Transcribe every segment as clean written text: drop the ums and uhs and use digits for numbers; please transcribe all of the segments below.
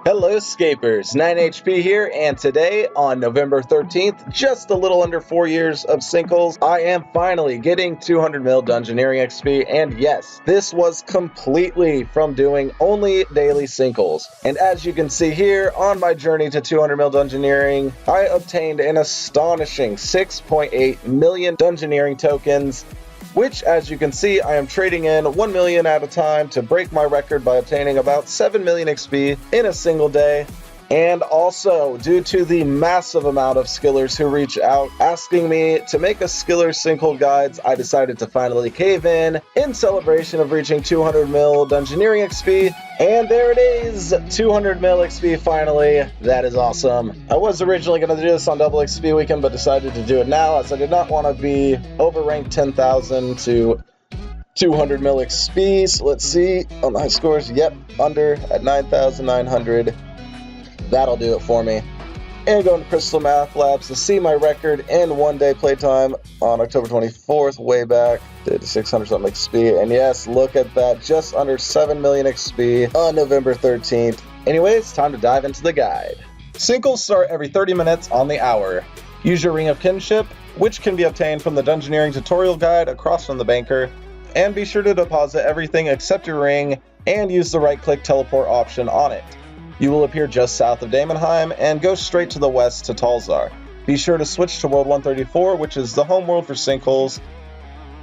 Hello Scapers, 9HP here, and today on November 13th, just a little under 4 years of Sinkholes, I am finally getting 200M Dungeoneering XP, and yes, this was completely from doing only daily Sinkholes. And as you can see here, on my journey to 200M Dungeoneering, I obtained an astonishing 6.8 million Dungeoneering tokens, which, as you can see, I am trading in 1 million at a time to break my record by obtaining about 7 million XP in a single day. And also, due to the massive amount of skillers who reach out asking me to make a skiller sinkhole guides, I decided to finally cave in celebration of reaching 200M Dungeoneering XP. And there it is, 200M XP finally. That is awesome. I was originally going to do this on double XP weekend, but decided to do it now as I did not want to be overranked 10,000 to 200M XP. So let's see on my scores. Yep, under at 9,900. That'll do it for me. And going to Crystal Math Labs to see my record in 1 day playtime on October 24th, way back. Did 600 something XP, and yes, look at that, just under 7 million XP on November 13th. Anyways, time to dive into the guide. Sinkholes start every 30 minutes on the hour. Use your Ring of Kinship, which can be obtained from the Dungeoneering tutorial guide across from the banker, and be sure to deposit everything except your ring, and use the right-click teleport option on it. You will appear just south of Daemonheim and go straight to the west to Talzar. Be sure to switch to World 134, which is the home world for Sinkholes.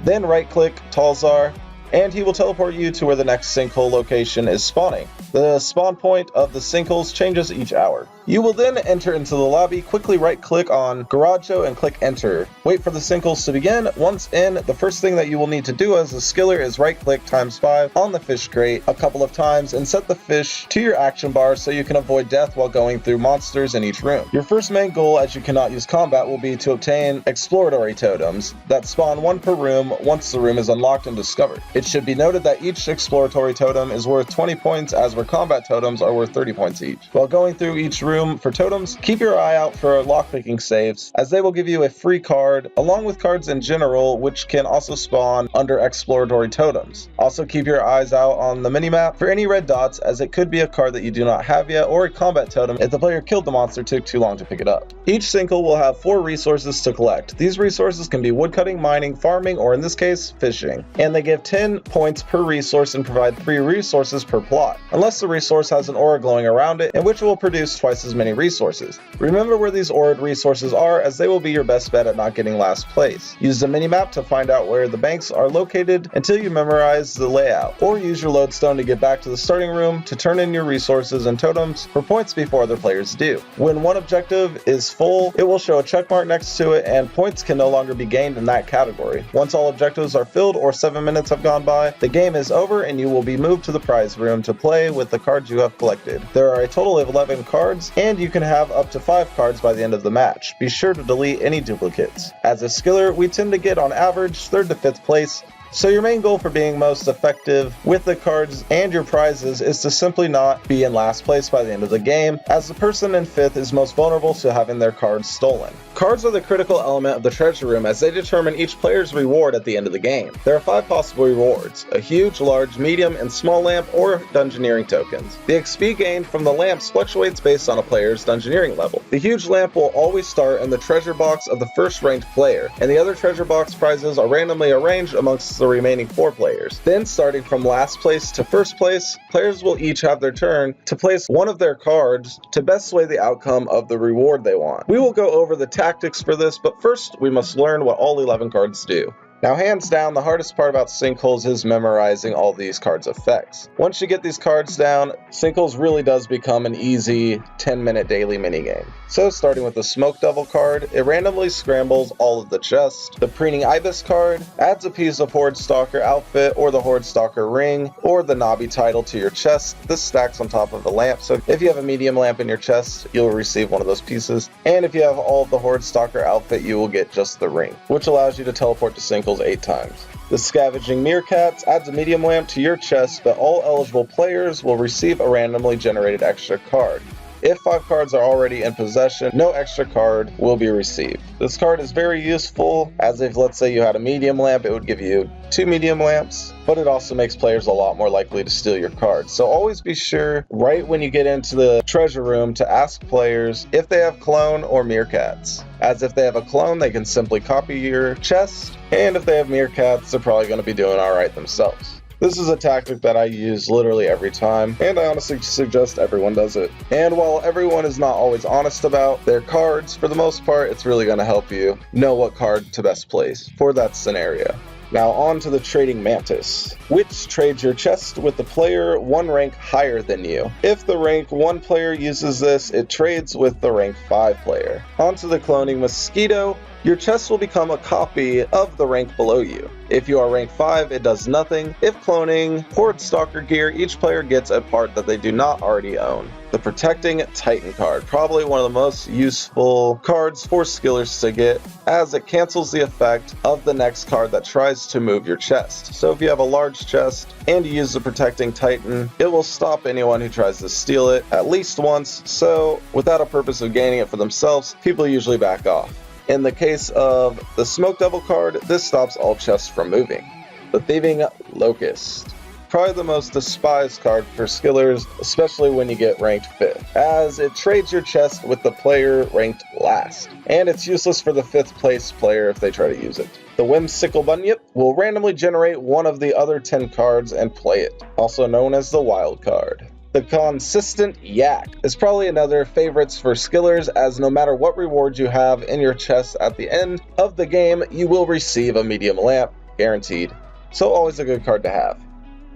Then right-click Talzar, and he will teleport you to where the next sinkhole location is spawning. The spawn point of the sinkholes changes each hour. You will then enter into the lobby, quickly right-click on Garaggio and click Enter. Wait for the sinkholes to begin. Once in, the first thing that you will need to do as a skiller is right-click ×5 on the fish crate a couple of times and set the fish to your action bar so you can avoid death while going through monsters in each room. Your first main goal, as you cannot use combat, will be to obtain exploratory totems that spawn 1 per room once the room is unlocked and discovered. It should be noted that each exploratory totem is worth 20 points, as where combat totems are worth 30 points each. While going through each room for totems, keep your eye out for lockpicking saves, as they will give you a free card, along with cards in general, which can also spawn under exploratory totems. Also keep your eyes out on the minimap for any red dots, as it could be a card that you do not have yet, or a combat totem if the player killed the monster took too long to pick it up. Each sinkhole will have 4 resources to collect. These resources can be woodcutting, mining, farming, or in this case, fishing. And they give 10 points per resource and provide 3 resources per plot, unless the resource has an aura glowing around it, and which will produce twice as many resources. Remember where these aura resources are, as they will be your best bet at not getting last place. Use the minimap to find out where the banks are located until you memorize the layout, or use your lodestone to get back to the starting room to turn in your resources and totems for points before other players do. When one objective is full, it will show a checkmark next to it, and points can no longer be gained in that category. Once all objectives are filled or 7 minutes have gone by, the game is over and you will be moved to the prize room to play with the cards you have collected. There are a total of 11 cards, and you can have up to 5 cards by the end of the match. Be sure to delete any duplicates. As a skiller, we tend to get on average 3rd to 5th place, so your main goal for being most effective with the cards and your prizes is to simply not be in last place by the end of the game, as the person in 5th is most vulnerable to having their cards stolen. Cards are the critical element of the treasure room, as they determine each player's reward at the end of the game. There are 5 possible rewards: a huge, large, medium, and small lamp, or Dungeoneering tokens. The XP gained from the lamps fluctuates based on a player's Dungeoneering level. The huge lamp will always start in the treasure box of the first ranked player, and the other treasure box prizes are randomly arranged amongst the remaining 4 players. Then, starting from last place to first place, players will each have their turn to place one of their cards to best sway the outcome of the reward they want. We will go over the tactics for this, but first we must learn what all 11 cards do. Now, hands down, the hardest part about Sinkholes is memorizing all these cards' effects. Once you get these cards down, Sinkholes really does become an easy 10-minute daily minigame. So, starting with the Smoke Devil card, it randomly scrambles all of the chests. The Preening Ibis card adds a piece of Horde Stalker outfit, or the Horde Stalker ring, or the Nobby title to your chest. This stacks on top of the lamp, so if you have a medium lamp in your chest, you'll receive one of those pieces. And if you have all of the Horde Stalker outfit, you will get just the ring, which allows you to teleport to Sinkholes 8 times. The Scavenging Meerkats adds a medium lamp to your chest, but all eligible players will receive a randomly generated extra card. If 5 cards are already in possession, no extra card will be received. This card is very useful, as if let's say you had a medium lamp, it would give you 2 medium lamps, but it also makes players a lot more likely to steal your cards. So always be sure, right when you get into the treasure room, to ask players if they have clone or meerkats. As if they have a clone, they can simply copy your chest, and if they have meerkats, they're probably going to be doing alright themselves. This is a tactic that I use literally every time, and I honestly suggest everyone does it. And while everyone is not always honest about their cards, for the most part, it's really going to help you know what card to best place for that scenario. Now on to the Trading Mantis, which trades your chest with the player 1 rank higher than you. If the rank 1 player uses this, it trades with the rank 5 player. On to the Cloning Mosquito. Your chest will become a copy of the rank below you. If you are rank 5, it does nothing. If cloning Horde Stalker gear, each player gets a part that they do not already own. The Protecting Titan card, probably one of the most useful cards for skillers to get, as it cancels the effect of the next card that tries to move your chest. So if you have a large chest and you use the Protecting Titan, it will stop anyone who tries to steal it at least once, so without a purpose of gaining it for themselves, people usually back off. In the case of the Smoke Devil card, this stops all chests from moving. The Thieving Locust. Probably the most despised card for skillers, especially when you get ranked 5th, as it trades your chest with the player ranked last, and it's useless for the 5th place player if they try to use it. The Whimsical Bunyip will randomly generate one of the other 10 cards and play it, also known as the Wild card. The Consistent Yak is probably another favorites for skillers, as no matter what reward you have in your chest at the end of the game, you will receive a medium lamp, guaranteed. So always a good card to have.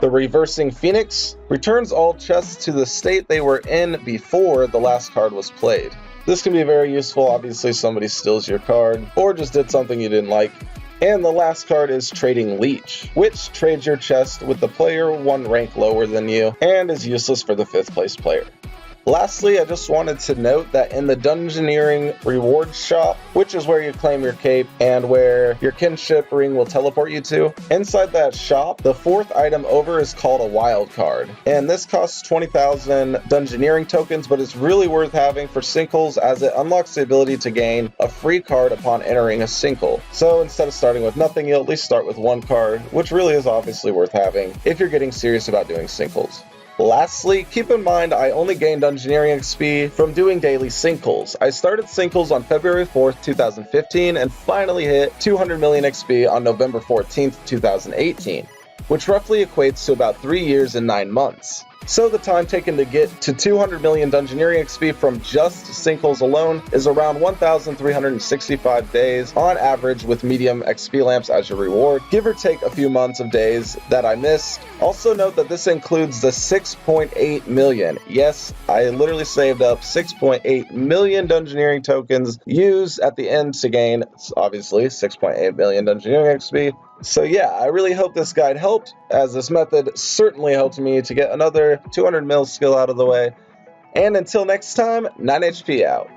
The Reversing Phoenix returns all chests to the state they were in before the last card was played. This can be very useful, obviously somebody steals your card, or just did something you didn't like. And the last card is Trading Leech, which trades your chest with the player 1 rank lower than you, and is useless for the 5th place player. Lastly, I just wanted to note that in the Dungeoneering rewards shop, which is where you claim your cape and where your kinship ring will teleport you to, inside that shop, the 4th item over is called a wild card. And this costs 20,000 Dungeoneering tokens, but it's really worth having for sinkholes, as it unlocks the ability to gain a free card upon entering a sinkhole. So instead of starting with nothing, you'll at least start with 1 card, which really is obviously worth having if you're getting serious about doing sinkholes. Lastly, keep in mind I only gained Dungeoneering XP from doing daily sinkholes. I started sinkholes on February 4th, 2015 and finally hit 200 million XP on November 14th, 2018, which roughly equates to about 3 years and 9 months. So the time taken to get to 200 million Dungeoneering XP from just sinkholes alone is around 1,365 days on average, with medium XP lamps as your reward, give or take a few months of days that I missed. Also note that this includes the 6.8 million. Yes, I literally saved up 6.8 million Dungeoneering tokens used at the end to gain, obviously, 6.8 million Dungeoneering XP. So yeah, I really hope this guide helped, as this method certainly helped me to get another 200 mil skill out of the way. And until next time, 9HP out.